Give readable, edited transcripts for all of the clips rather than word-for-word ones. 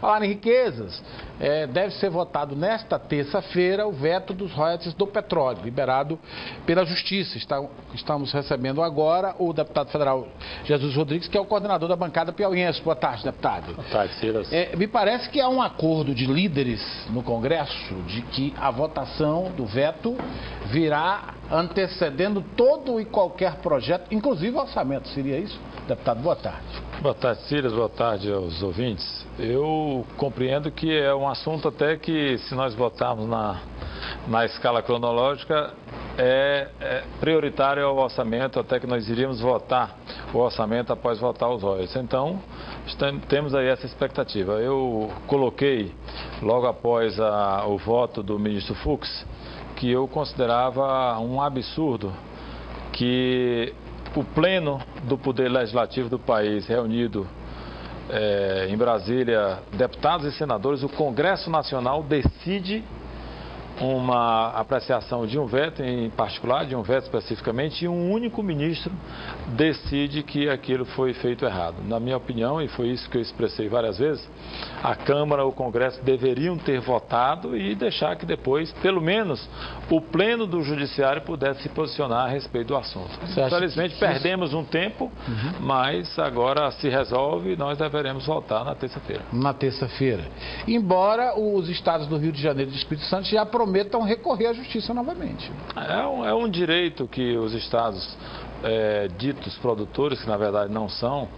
Falar em riquezas, deve ser votado nesta terça-feira o veto dos royalties do petróleo, liberado pela Justiça. Estamos recebendo agora o deputado federal Jesus Rodrigues, que é o coordenador da bancada piauiense. Boa tarde, deputado. Boa tarde, Silas. Me parece que há um acordo de líderes no Congresso de que a votação do veto virá antecedendo todo e qualquer projeto, inclusive o orçamento. Seria isso? Deputado, boa tarde. Boa tarde, Silas. Boa tarde aos ouvintes. Eu compreendo que é um assunto até que, se nós votarmos na escala cronológica, é prioritário ao orçamento, até que nós iríamos votar o orçamento após votar os royalties. Então, temos aí essa expectativa. Eu coloquei, logo após o voto do ministro Fux, que eu considerava um absurdo que o pleno do Poder Legislativo do país, reunido em Brasília, deputados e senadores, o Congresso Nacional decide uma apreciação de um veto em particular, de um veto especificamente, e um único ministro decide que aquilo foi feito errado. Na minha opinião, e foi isso que eu expressei várias vezes, a Câmara, o Congresso deveriam ter votado e deixar que depois, pelo menos, o pleno do Judiciário pudesse se posicionar a respeito do assunto. Infelizmente, perdemos um tempo, mas agora se resolve e nós deveremos votar na terça-feira. Na terça-feira. Embora os estados do Rio de Janeiro e do Espírito Santo já prometam recorrer à justiça novamente. É um direito que os estados ditos produtores, que na verdade não são,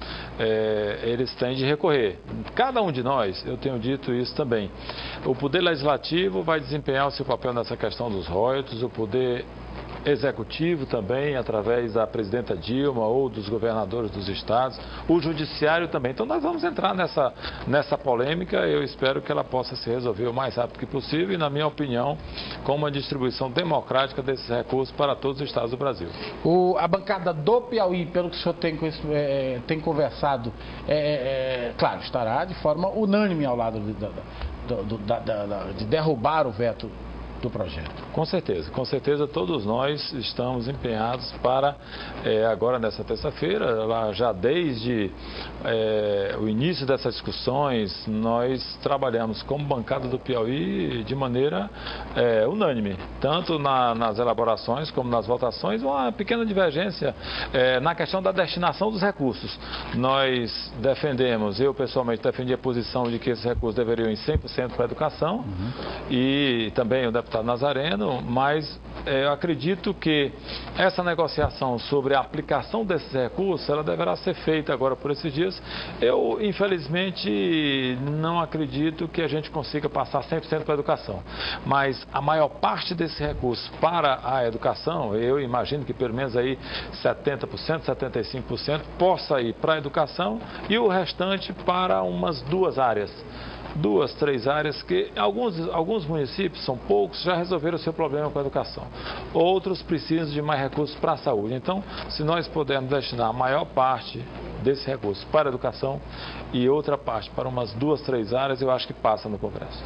eles têm de recorrer. Cada um de nós, eu tenho dito isso também. O Poder Legislativo vai desempenhar o seu papel nessa questão dos royalties, o Poder Executivo também, através da presidenta Dilma ou dos governadores dos estados, o Judiciário também. Então nós vamos entrar nessa polêmica. Eu espero que ela possa se resolver o mais rápido que possível e, na minha opinião, com uma distribuição democrática desses recursos para todos os estados do Brasil. A bancada do Piauí, pelo que o senhor tem conversado, claro, estará de forma unânime ao lado de derrubar o veto do projeto. Com certeza todos nós estamos empenhados para, agora nessa terça-feira, já desde o início dessas discussões, nós trabalhamos como bancada do Piauí de maneira unânime, tanto nas elaborações como nas votações, uma pequena divergência na questão da destinação dos recursos. Nós defendemos, eu pessoalmente defendi a posição de que esses recursos deveriam ir 100% para a educação, e também o deputado Nazareno, mas eu acredito que essa negociação sobre a aplicação desses recursos, ela deverá ser feita agora por esses dias. Eu, infelizmente, não acredito que a gente consiga passar 100% para a educação, mas a maior parte desses recursos para a educação, eu imagino que pelo menos aí 70%, 75% possa ir para a educação e o restante para umas duas áreas. 2, 3 áreas que alguns municípios, são poucos, já resolveram o seu problema com a educação. Outros precisam de mais recursos para a saúde. Então, se nós pudermos destinar a maior parte desse recurso para a educação e outra parte para umas 2, 3 áreas, eu acho que passa no Congresso.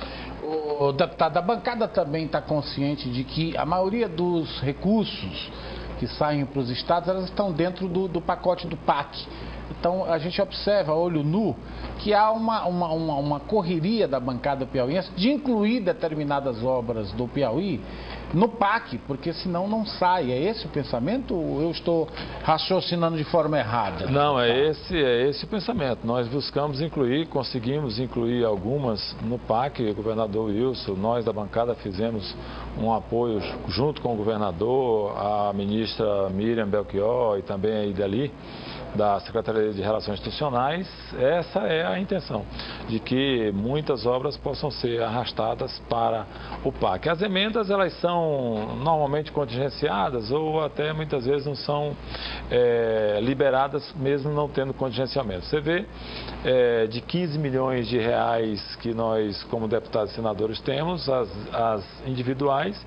O deputado, a bancada também está consciente de que a maioria dos recursos que saem para os estados, elas estão dentro do pacote do PAC. Então, a gente observa, a olho nu, que há uma correria da bancada piauiense de incluir determinadas obras do Piauí no PAC, porque senão não sai. É esse o pensamento ou eu estou raciocinando de forma errada? Não, é esse o pensamento. Nós buscamos incluir, conseguimos incluir algumas no PAC, o governador Wilson, nós da bancada fizemos um apoio junto com o governador, a ministra Miriam Belchior e também a Ideli, da Secretaria de Relações Institucionais. Essa é a intenção, de que muitas obras possam ser arrastadas para o PAC. As emendas, elas são normalmente contingenciadas ou até muitas vezes não são liberadas mesmo não tendo contingenciamento. Você vê de 15 milhões de reais que nós como deputados e senadores temos, as individuais,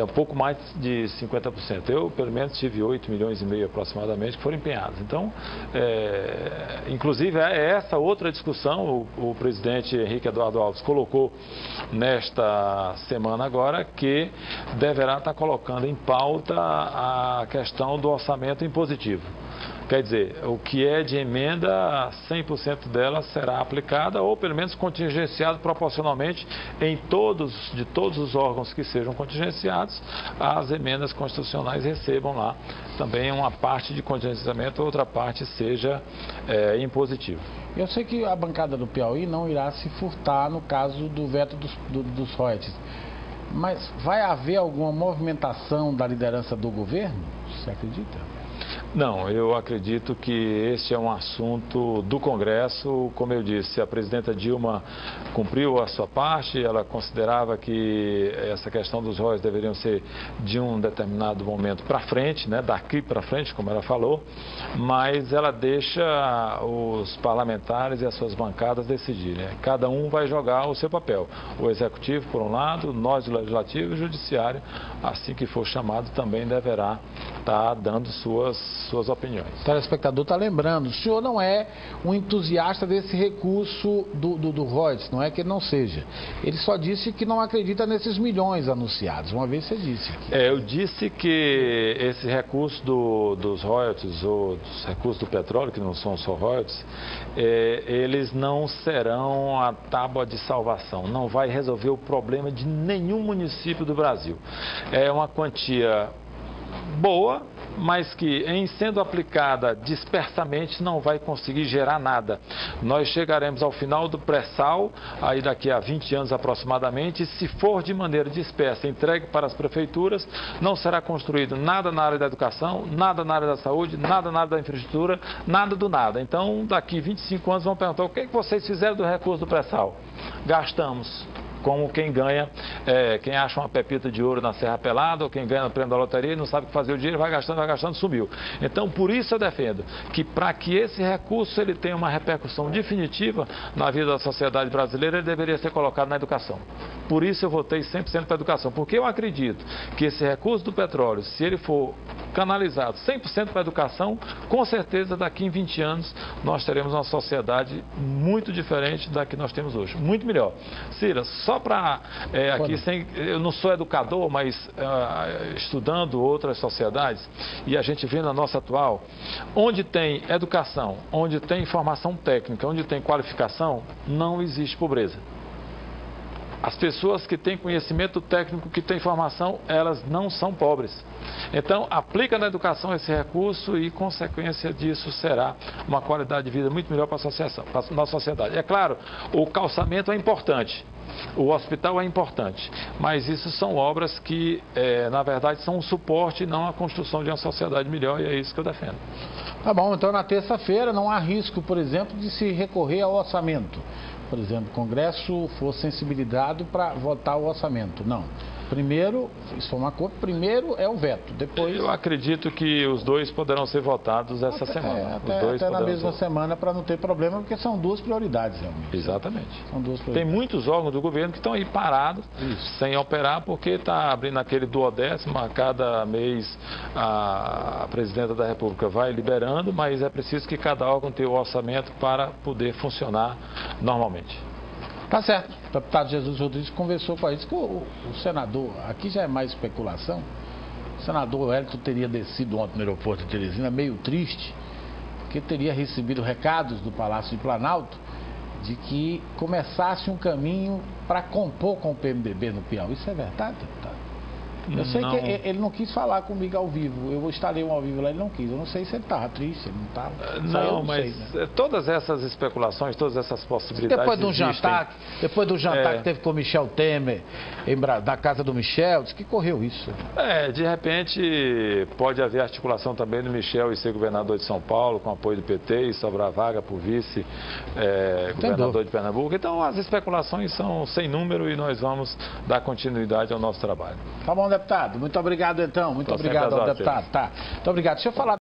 um pouco mais de 50%. Eu pelo menos tive 8 milhões e meio aproximadamente que foram empenhados. Então Então, inclusive, é essa outra discussão, o presidente Henrique Eduardo Alves colocou nesta semana agora, que deverá estar colocando em pauta a questão do orçamento impositivo. Quer dizer, o que é de emenda, 100% dela será aplicada ou pelo menos contingenciado proporcionalmente de todos os órgãos que sejam contingenciados, as emendas constitucionais recebam lá também uma parte de contingenciamento, outra parte seja impositivo. Eu sei que a bancada do Piauí não irá se furtar no caso do veto dos royalties, mas vai haver alguma movimentação da liderança do governo? Você acredita? Não, eu acredito que este é um assunto do Congresso. Como eu disse, a presidenta Dilma cumpriu a sua parte, ela considerava que essa questão dos royalties deveriam ser de um determinado momento para frente, né, daqui para frente, como ela falou, mas ela deixa os parlamentares e as suas bancadas decidirem, né? Cada um vai jogar o seu papel. O Executivo, por um lado, nós, o Legislativo e o Judiciário, assim que for chamado, também deverá estar dando suas opiniões. O telespectador está lembrando, o senhor não é um entusiasta desse recurso do royalties, não é que ele não seja. Ele só disse que não acredita nesses milhões anunciados, uma vez você disse. Eu disse que esse recurso dos royalties, ou dos recursos do petróleo, que não são só royalties, eles não serão a tábua de salvação, não vai resolver o problema de nenhum município do Brasil. É uma quantia boa, mas que em sendo aplicada dispersamente não vai conseguir gerar nada. Nós chegaremos ao final do pré-sal, aí daqui a 20 anos aproximadamente, e se for de maneira dispersa, entregue para as prefeituras, não será construído nada na área da educação, nada na área da saúde, nada na área da infraestrutura, nada do nada. Então, daqui 25 anos vão perguntar, o que vocês fizeram do recurso do pré-sal? Gastamos. Como quem ganha, quem acha uma pepita de ouro na Serra Pelada, ou quem ganha no prêmio da loteria e não sabe o que fazer o dinheiro, vai gastando, sumiu. Então, por isso eu defendo que para que esse recurso ele tenha uma repercussão definitiva na vida da sociedade brasileira, ele deveria ser colocado na educação. Por isso eu votei 100% para a educação, porque eu acredito que esse recurso do petróleo, se ele for canalizado 100% para a educação, com certeza daqui em 20 anos nós teremos uma sociedade muito diferente da que nós temos hoje, muito melhor. Cira, só para eu não sou educador, mas estudando outras sociedades, e a gente vê na nossa atual, onde tem educação, onde tem formação técnica, onde tem qualificação, não existe pobreza. As pessoas que têm conhecimento técnico, que têm formação, elas não são pobres. Então, aplica na educação esse recurso e, consequência disso, será uma qualidade de vida muito melhor para a nossa sociedade. É claro, o calçamento é importante, o hospital é importante, mas isso são obras que, na verdade, são um suporte e não a construção de uma sociedade melhor, e é isso que eu defendo. Tá bom, então na terça-feira não há risco, por exemplo, de se recorrer ao orçamento. Por exemplo, o Congresso for sensibilizado para votar o orçamento. Não. Primeiro, isso foi um acordo, primeiro é o veto, depois... Eu acredito que os dois poderão ser votados essa semana. Até na mesma semana, para não ter problema, porque são duas prioridades realmente. Exatamente. São duas prioridades. Tem muitos órgãos do governo que estão aí parados, sem operar, porque está abrindo aquele duodécimo, a cada mês a presidenta da República vai liberando, mas é preciso que cada órgão tenha o orçamento para poder funcionar normalmente. Tá certo. O deputado Jesus Rodrigues conversou com a gente que o senador, aqui já é mais especulação, o senador Wellington teria descido ontem no aeroporto de Teresina meio triste, porque teria recebido recados do Palácio de Planalto de que começasse um caminho para compor com o PMDB no Piauí. Isso é verdade, deputado? Eu sei que ele não quis falar comigo ao vivo. Eu instalei um ao vivo lá, ele não quis. Eu não sei se ele estava triste, ele não estava. Não, mas sei, né? Todas essas especulações, todas essas possibilidades depois do jantar que teve com o Michel Temer, da casa do Michel, disse que correu isso. De repente pode haver articulação também do Michel e ser governador de São Paulo, com apoio do PT, e sobrar vaga para o vice-governador de Pernambuco. Então as especulações são sem número e nós vamos dar continuidade ao nosso trabalho. Tá bom, deputado. Muito obrigado, então. Muito obrigado ao deputado. Tá. Muito obrigado. Deixa eu falar